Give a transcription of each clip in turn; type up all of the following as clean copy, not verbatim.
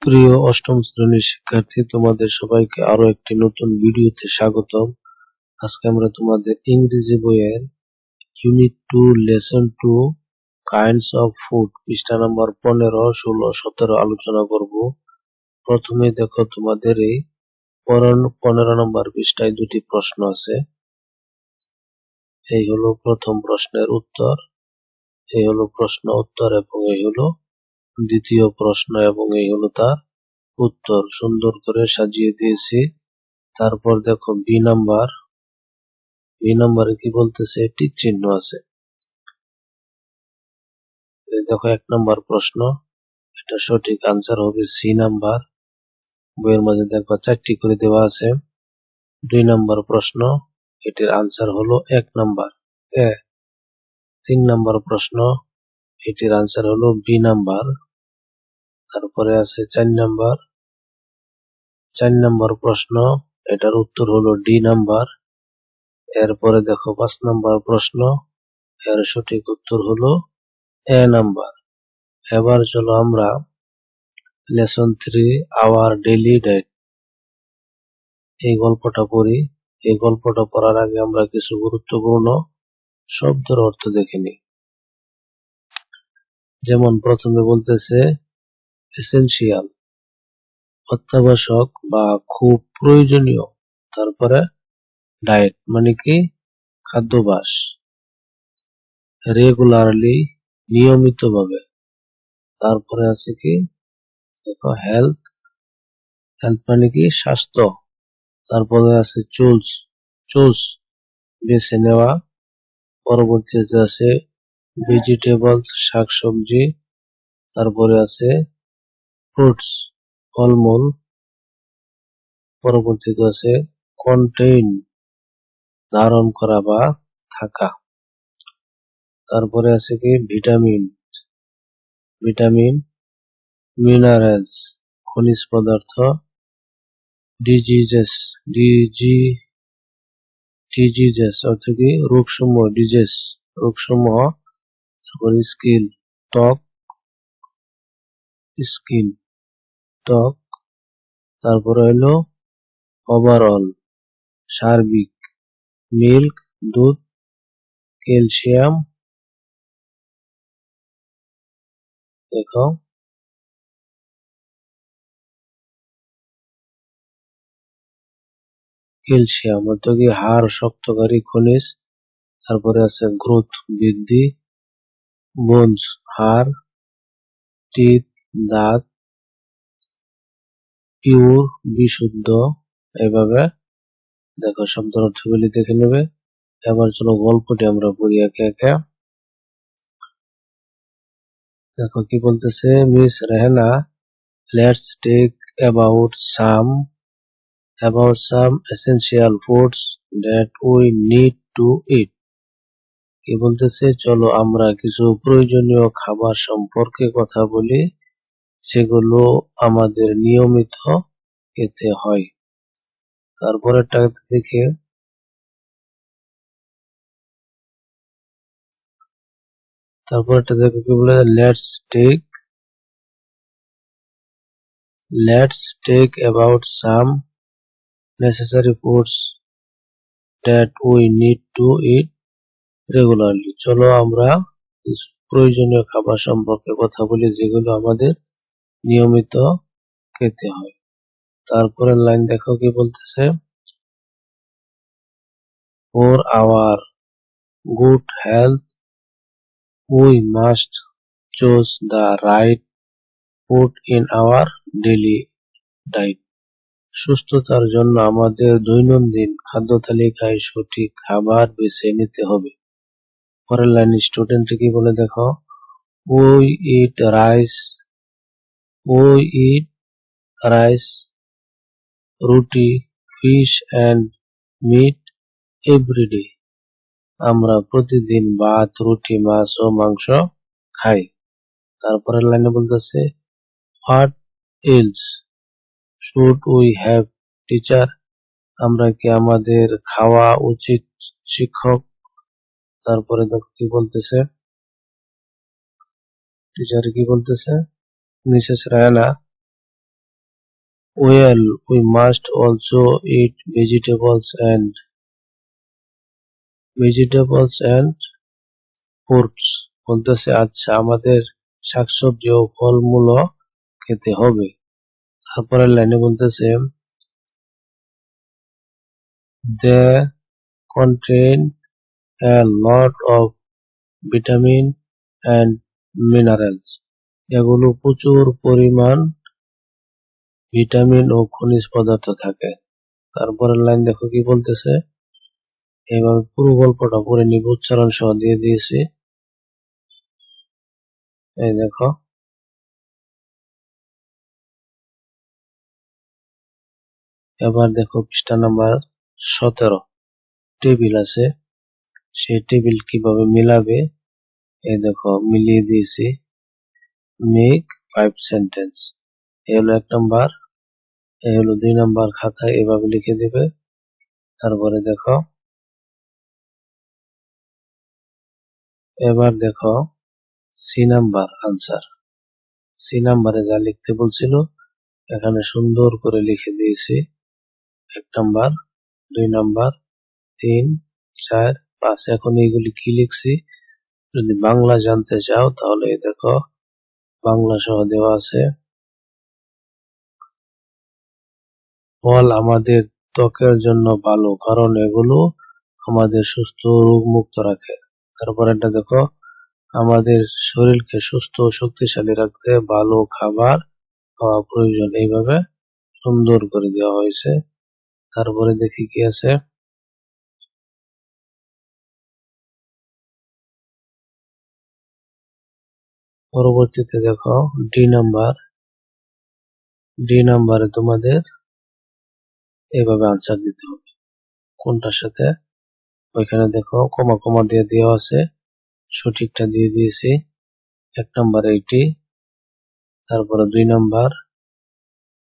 প্রিয় অষ্টম শ্রেণীর শিক্ষার্থী, তোমাদের সবাইকে আরো একটি নতুন ভিডিওতে স্বাগতম। আজকে আমরা তোমাদের ইংরেজি বইয়ের unit 2 lesson 2 kinds of food পৃষ্ঠা নম্বর 15, 16, 17 আলোচনা করব। প্রথমে দেখো, তোমাদের এই 15 নম্বর পৃষ্ঠায় দুটি প্রশ্ন আছে। এই হলো প্রথম প্রশ্নের উত্তর, এই হলো প্রশ্ন উত্তর, এবং এই হলো দ্বিতীয় প্রশ্ন, এবং এই হলো তার উত্তর। সুন্দর করে সাজিয়ে দিয়েছি। তারপর দেখো বি নাম্বারে কি বলতেছে, টিক চিহ্ন আছে। দেখো 1 নম্বর প্রশ্ন, এটা সঠিক আনসার হবে সি নাম্বার। বইয়ের মাঝে দেখো 4টি করে দেওয়া আছে। 2 নম্বর প্রশ্ন, এটির আনসার হলো 1 নাম্বার এ। 3 নম্বর প্রশ্ন, এটির আনসার হলো বি নাম্বার। তারপরে আছে 4 নম্বর প্রশ্ন, এটার উত্তর হলো ডি নাম্বার। এরপরে দেখো 5 নম্বর প্রশ্ন, এর সঠিক উত্তর হলো এ নাম্বার। এবার চলো আমরা লেসন 3 আওয়ার ডেইলি ডায়েট এই গল্পটা পড়ি। এই গল্পটা পড়ার আগে আমরা কিছু গুরুত্বপূর্ণ শব্দের অর্থ দেখে নিই। যেমন প্রথমে বলতেছে এসেনশিয়াল, অত্যাবশ্যক বা খুব প্রয়োজনীয়। তারপরে ডায়েট মানে কি, খাদ্যাভ্যাস। রেগুলারলি, নিয়মিতভাবে। তারপরে আছে কি, দেখো হেলথ মানে কি, স্বাস্থ্য। তারপরে আছে চুজ বেছে নেওয়া। পরবর্তীতে আছে ভেজিটেবলস, শাকসবজি। তারপরে আছে ফ্রুটস, ফলমূল। পরবর্তীতে আছে কন্টেইন, ধারণ করা বা থাকা। তারপরে আছে কি ভিটামিন, মিনারেলস, খনিজ পদার্থ। ডিজিজেস অর্থ কি, রোগসমূহ, রোগসমূহ। তারপরে স্কিন, ত্বক। তারপরে হলো ওভারঅল, সার্বিক। মিল্ক, দুধ। ক্যালসিয়াম, দেখো ক্যালসিয়াম অর্থ কি, হাড় শক্তকারী খনিজ। তারপরে আছে গ্রোথ, বৃদ্ধি। বোনস, হাড়। টিথ, দাঁত। পিওর, বিশুদ্ধ। এইভাবে দেখো শব্দের অর্থগুলি দেখে নেবে। এবার চলো গল্পটি আমরা পড়ি একে একে। দেখো কি বলতেছে, miss Rehana, let's take about some essential foods that we need to eat. কি বলতেছে, চলো আমরা কিছু প্রয়োজনীয় খাবার সম্পর্কে কথা বলি, সেগুলো আমাদের নিয়মিত খেতে হয়। তারপরেরটা দেখে, দেখো কি বলে, let's take about some necessary foods that we need to eat regularly. চলো আমরা কিছু প্রয়োজনীয় খাবার সম্পর্কে কথা বলি, যেগুলো আমাদের নিয়মিত খেতে হয়। তারপরের লাইন দেখো কি বলতেছে, for our good health we must choose the right food in our daily diet. সুস্থতার জন্য আমাদের দৈনন্দিন খাদ্য তালিকায় সঠিক খাবার বেছে নিতে হবে। পরের লাইনে স্টুডেন্ট কি বলে দেখো, উই ইট রাইস, রুটি, ফিশ এন্ড মিট এভরিডে। আমরা প্রতিদিন ভাত, রুটি, মাছ ও মাংস খাই। তারপরের লাইনে বলতেছে, what else should we have teacher. আমরা কি আমাদের খাওয়া উচিত শিক্ষক। তারপরে দেখো কি বলতেছে, টিচার কি বলতেছে, Mrs Raina, Well, we must also eat vegetables and fruits. বলতেছে আচ্ছা আমাদের শাকসবজি ও ফলমূলও খেতে হবে। তারপরের লাইনে বলতেছে they contain a lot of vitamin and minerals. এগুলো প্রচুর পরিমাণ ভিটামিন ও খনিজ পদার্থ থাকে। তারপরের লাইন দেখো কি বলতেছে, এভাবে পুরো গল্পটা পড়ে নিব, উচ্চারণ সহ দিয়ে দিয়েছি। এই দেখো, এবার দেখো পৃষ্ঠা নাম্বার 17 টেবিল আছে, সেই টেবিল কিভাবে মিলাবে এই দেখো মিলিয়ে দিয়েছি। মেক 5 সেন্টেন্স, এই হলো 1 নাম্বার, এই হলো 2 নাম্বার, খাতায় এভাবে লিখে দিবে। তারপরে দেখো, এবার দেখো সি নাম্বার আনসার, সি নাম্বারে যা লিখতে বলছিল এখানে সুন্দর করে লিখে দিয়েছি। 1 নাম্বার, 2 নাম্বার, 3, 4, 5। এখন এইগুলি কি লিখছি যদি বাংলা জানতে চাও তাহলে এই দেখো বাংলা সহ দেওয়া আছে। ফল আমাদের ত্বকের জন্য ভালো কারণ এগুলো আমাদের সুস্থ ও রোগমুক্ত রাখে। তারপর এটা দেখো, আমাদের শরীরকে সুস্থ ও শক্তিশালী রাখতে ভালো খাবার খাওয়া প্রয়োজন, এইভাবে সুন্দর করে দেওয়া হয়েছে। তারপরে দেখি কি আছে, পরবর্তীতে দেখো ডি নাম্বার, ডি নাম্বারে তোমাদের এইভাবে আনসার দিতে হবে কোনটার সাথে। ওইখানে দেখো কমা কমা দিয়ে দেওয়া আছে, সঠিকটা দিয়ে দিয়েছি। 1 নাম্বার এইটি, তারপরে 2 নাম্বার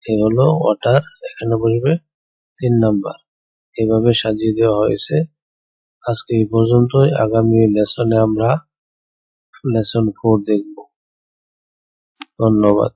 এই হলো ওয়াটার, এখানে বসবে 3 নাম্বার, এইভাবে সাজিয়ে দেওয়া হয়েছে। আজকে এই পর্যন্তই, আগামী লেসনে আমরা লেসন 4 দেখব। ধন্যবাদ।